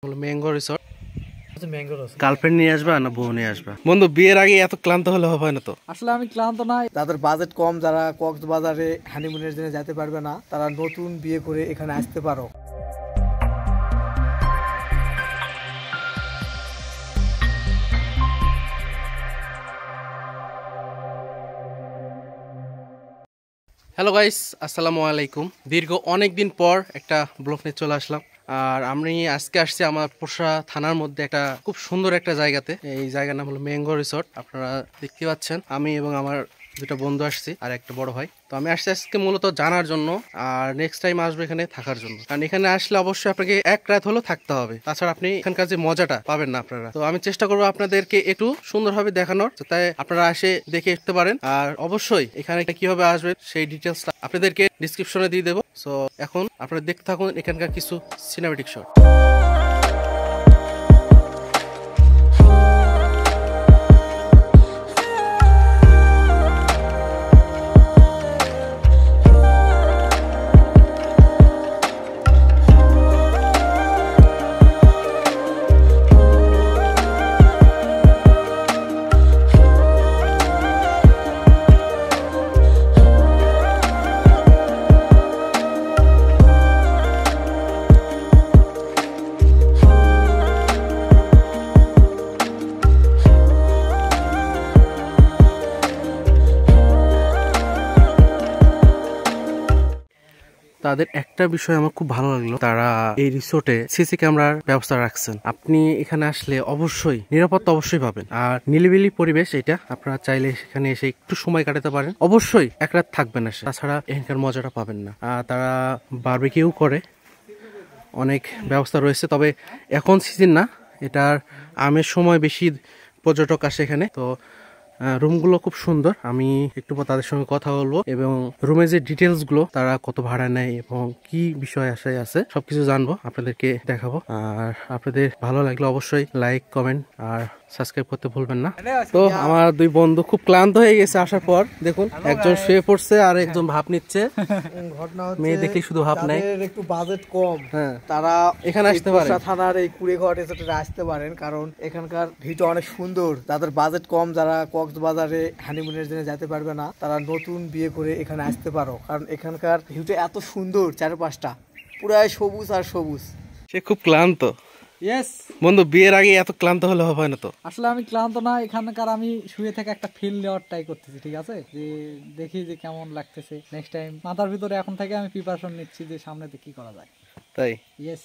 Mango resort. Girlfriend নিয়ে আসবা না বউ নিয়ে আসবা? বন্ধু বিয়ের আগে এত ক্লান্ত হলে হবে না তো। আসলে আমি ক্লান্ত না, যাদের বাজেট কম, যারা কক্সবাজারে হানিমুনের জন্য যেতে পারবে না, তারা নতুন বিয়ে করে এখানে আসতে পারো। হ্যালো গাইস, আসসালামু আলাইকুম। দীর্ঘ অনেক দিন পর একটা ব্লগ নিয়ে চলে আসলাম। আর আমি আজকে আসছি আমার পোষা থানার মধ্যে একটা খুব সুন্দর একটা জায়গাতে। এই জায়গার নাম হলো ম্যাঙ্গো রিসর্ট। আপনারা দেখতে পাচ্ছেন আমি এবং আমার দুটা বন্ধু আসছি আর একটা বড় ভাই। তো আমি আসছি আজকে মূলত জানার জন্য, আর নেক্সট টাইম আসবো এখানে থাকার জন্য। কারণ এখানে আসলে অবশ্যই আপনাকে এক রাত হলেও থাকতে হবে, তাছাড়া আপনি এখানকার যে মজাটা পাবেন না আপনারা। তো আমি চেষ্টা করবো আপনাদেরকে একটু সুন্দরভাবে দেখানোর, যাতে আপনারা এসে দেখে উঠতে পারেন। আর অবশ্যই এখানে কিভাবে আসবেন সেই ডিটেলসটা আপনাদেরকে ডিসক্রিপশনে দিয়ে দেবো। সো এখন আপনারা দেখতে থাকুন এখানকার কিছু সিনেমেটিক শট। তাদের একটা বিষয় আমার খুব ভালো লাগলো, তারা এই রিসোর্টে সিসি ক্যামেরার ব্যবস্থা রাখছেন। আপনি এখানে আসলে অবশ্যই নিরাপত্তা অবশ্যই পাবেন। আর নিলিবিলি পরিবেশ এটা, আপনারা চাইলে সেখানে এসে একটু সময় কাটাতে পারেন। অবশ্যই এক রাত থাকবেন না, তাছাড়া এখানকার মজাটা পাবেন না। আর তারা বারবিকিউ করে, অনেক ব্যবস্থা রয়েছে। তবে এখন সিজন না, এটার আমের সময় বেশি পর্যটক আসে এখানে। তো রুমগুলো খুব সুন্দর। আমি একটু পর তাদের সঙ্গে কথা বলবো এবং রুমের যে ডিটেলস গুলো, তারা কত ভাড়া নেয় এবং কি বিষয় আশায় আছে সবকিছু জানবো, আপনাদেরকে দেখাবো। আর আপনাদের ভালো লাগলে অবশ্যই লাইক, কমেন্ট আর সাবস্ক্রাইব করতে ভুলবেন না। তো আমার দুই বন্ধু খুব ক্লান্ত হয়ে গেছে আসার পর। দেখুন, একজন শুয়ে পড়ছে আর একজন ভাপ নিচ্ছে। ঘটনা হচ্ছে, মেয়ে দেখলে শুধু ভাপ নাই, একটু বাজেট কম, হ্যাঁ, তারা এখানে আসতে পারে। থানার এই কুড়েঘর রিসোর্টে আসতে পারেন, কারণ এখানকার ভিউটা অনেক সুন্দর। যাদের বাজেট কম, যারা কক্সবাজারে হানিমুনের জন্য যেতে পারবে না, তারা নতুন বিয়ে করে এখানে আসতে পারো, কারণ এখানকার ভিউটা এত সুন্দর, চারপাশটা পুরাই সবুজ আর সবুজ। সে খুব ক্লান্ত। ইয়েস বন্ধু বিয়ের আগে এত ক্লান্ত হলে হবে না তো। আসলে আমি ক্লান্ত না, এখানকার আমি শুয়ে থেকে একটা ফিল নেওয়ার ট্রাই করতেছি, ঠিক আছে, যে দেখি যে কেমন লাগতেছে। নেক্সট টাইম মাথার ভিতরে এখন থেকে আমি প্রিপারেশন নিচ্ছি যে সামনেতে কি করা যায়। তাই? ইয়েস,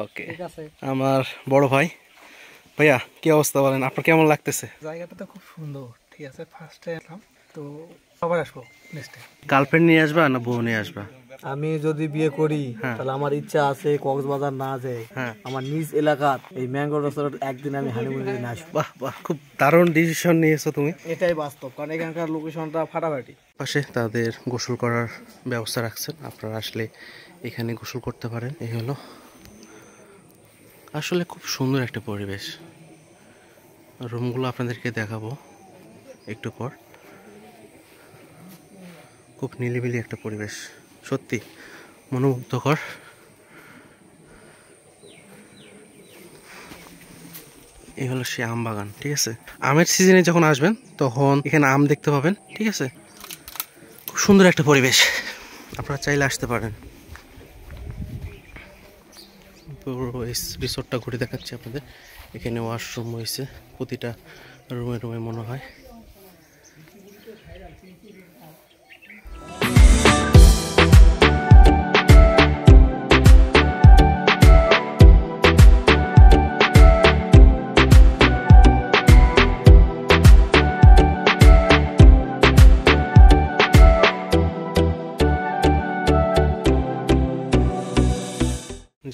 ওকে, ঠিক আছে। আমার বড় ভাই, ভাইয়া কি অবস্থা বলেন, আপনার কেমন লাগতেছে? জায়গাটা তো খুব সুন্দর, ঠিক আছে। ফার্স্ট টাইম এলাম তো, আবার আসবো নেক্সট টাইম। গার্লফ্রেন্ড নিয়ে আসবা না বউ নিয়ে আসবা? আমি যদি বিয়ে করি তাহলে আমার ইচ্ছা আছে কক্সবাজার না যায়, আমার নিজ এলাকার এই ম্যাঙ্গো রিসোর্ট একদিন আমি হানিমুনে নিয়ে আসবো। বাহ বাহ, খুব দারুণ ডিসিশন নিয়েছো তুমি। এটাই বাস্তব, কারণ এখানকার লোকেশনটা ফাটাফাটি। পাশে তাদের গোসল করার ব্যবস্থা রাখছেন, আপনারা আসলে এখানে গোসল করতে পারেন। এই হলো, আসলে খুব সুন্দর একটা পরিবেশ। রুমগুলো আপনাদেরকে দেখাবো একটু পর। খুব নিলিবিলি একটা পরিবেশ, সত্যি মনোমুগ্ধকর। এই হলো সে আম বাগান, ঠিক আছে। আমের সিজনে যখন আসবেন তখন এখানে আম দেখতে পাবেন, ঠিক আছে। খুব সুন্দর একটা পরিবেশ, আপনারা চাইলে আসতে পারেন। পুরো এই রিসোর্টটা ঘুরে দেখাচ্ছি আপনাদের। এখানে ওয়াশরুম রয়েছে প্রতিটা রুমে রুমে মনে হয়।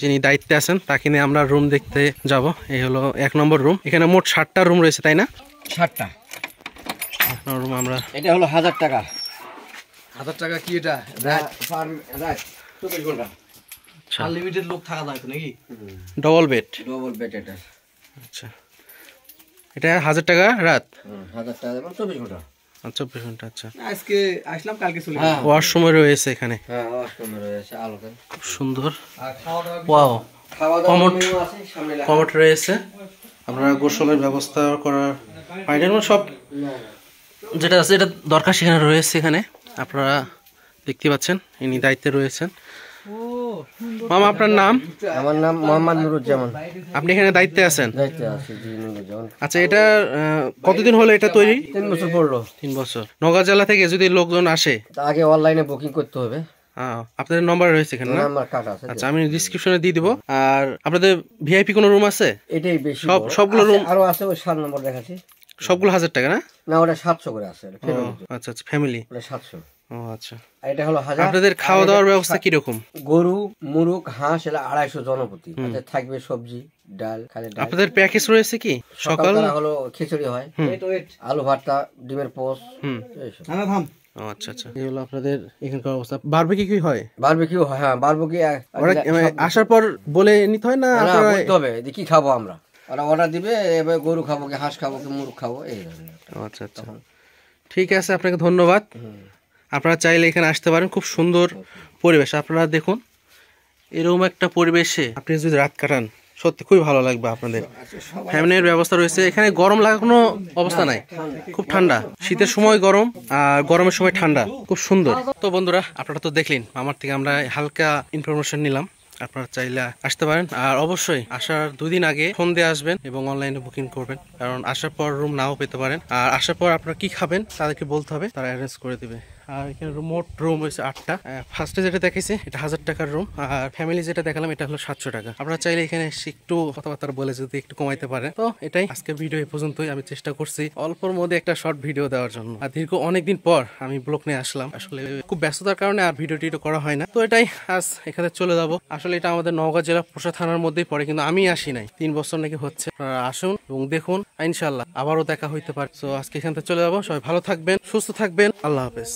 যিনি দায়িত্বে আছেন তাকে নিয়ে আমরা রুম দেখতে যাব। এই হলো 1 নম্বর রুম। এখানে মোট 7টা রুম রয়েছে, তাই না? 7টা রুম। আমরা, এটা হলো 1000 টাকা। 1000 টাকা কি এটা? রাত 24 ঘন্টা আনলিমিটেড লোক থাকা যায় তো নাকি? Double bed. ডবল বেড এটা। আচ্ছা, এটা 1000 টাকা রাত। 1000 টাকা এবং 24 ঘন্টা। 24 ঘন্টা। আচ্ছা, আজকে আসলাম, কালকে চলে ওয়াশরুম রয়েছে এখানে। হ্যাঁ, ওয়াশরুম রয়েছে, আলোতে খুব সুন্দর। আর খাওয়া দাওয়া ওয়াও, কমোড রয়েছে, আপনারা গোসলের ব্যবস্থা করার পানির সব যেটা আছে এটা দরকার সেখানে রয়েছে। এখানে আপনারা দেখতে পাচ্ছেন ইনি দায়িত্বে রয়েছেন। মামা আপনার নাম? আমার নাম মোহাম্মদ নুরুজ্জামান। আপনি এখানে দায়িত্বে আছেন? দায়িত্বে আছি, জি নুরুজ্জামান। আচ্ছা, এটা কতদিন হলো এটা তৈরি? 3 বছর পড়লো। 3 বছর। নওগাঁ জেলা থেকে যদি লোকজন আসে আগে অনলাইনে বুকিং করতে হবে। আপনাদের নম্বর রয়েছে এখানে না? নাম্বার কার্ড আছে। আচ্ছা, আমি ডেসক্রিপশনে দিয়ে দিব। আর আপনাদের ভিআইপি কোনো রুম আছে? এটাই বেশি। সবগুলো রুম আরো আছে, ওই 7 নম্বর দেখাচ্ছি। সবগুলো 1000 টাকা না? না, ওটা 700 করে আছে। আচ্ছা আচ্ছা, ফ্যামিলি ওটা 700। ও আচ্ছা। আর এটা হলো 1000। আপনাদের খাওয়া দাওয়ার ব্যবস্থা কি রকম? গরু, মুরগ, হাঁস এলা 250 জনপ্রতি। তাতে থাকবে সবজি, ডাল, খালি ডাল। আপনাদের প্যাকেজ রয়েছে কি? সকাল হলো খিচুড়ি হয়, আলু ভর্তা, ডিমের পোস্ট, এইসব। ও আচ্ছা আচ্ছা, এই হলো আপনাদের এখানকার অবস্থা। বারবিকিউ কি হয়? বারবিকিউ হয়, হ্যাঁ বারবিকিউ। আসার পর বলে নিতে হয় না? আপনারা বলতে হবে যে কি খাবো আমরা, ওরা অর্ডার দিবে, এবার গরু খাবো কি হাঁস খাবো কি মুরগ খাবো, এই ধরনের। আচ্ছা আচ্ছা, ঠিক আছে, আপনাকে ধন্যবাদ। আপনারা চাইলে এখানে আসতে পারেন, খুব সুন্দর পরিবেশ। আপনারা দেখুন এরকম একটা পরিবেশে আপনি যদি রাত কাটান সত্যি খুবই ভালো লাগবে আপনাদের। ফ্যামিলির ব্যবস্থা রয়েছে এখানে, গরম লাগার কোনো অবস্থা নাই, খুব ঠান্ডা। শীতের সময় গরম আর গরমের সময় ঠান্ডা, খুব সুন্দর। তো বন্ধুরা, আপনারা তো দেখলেন, আমার থেকে আমরা হালকা ইনফরমেশন নিলাম। আপনারা চাইলে আসতে পারেন, আর অবশ্যই আসার 2 দিন আগে ফোন দিয়ে আসবেন এবং অনলাইনে বুকিং করবেন, কারণ আসার পর রুম নাও পেতে পারেন। আর আসার পর আপনারা কি খাবেন তাদেরকে বলতে হবে, তারা অ্যারেঞ্জ করে দেবে। আর এখানে মোট রুম হয়েছে 8টা। ফার্স্টে যেটা দেখেছি এটা 1000 টাকার রুম, আর ফ্যামিলি যেটা দেখালাম এটা হলো 700 টাকা। আপনারা চাইলে এখানে একটু কথাবার্তা বলে যদি একটু কমাইতে পারে। তো এটাই আজকের ভিডিও এই পর্যন্তই। আমি চেষ্টা করছি অল্পর মধ্যে একটা শর্ট ভিডিও দেওয়ার জন্য, আর দীর্ঘ অনেকদিন পর আমি ব্লগ নিয়ে আসলাম। আসলে খুব ব্যস্ততার কারণে আর ভিডিও টিডিও করা হয় না। তো এটাই, আজ এখানে চলে যাব। আসলে এটা আমাদের নওগাঁ জেলা পোশা থানার মধ্যেই পড়ে, কিন্তু আমি আসি নাই, 3 বছর নাকি হচ্ছে। আপনারা আসুন এবং দেখুন, ইনশাল্লাহ আবারও দেখা হইতে পারে। তো আজকে এখান থেকে চলে যাবো। সবাই ভালো থাকবেন, সুস্থ থাকবেন, আল্লাহ হাফেজ।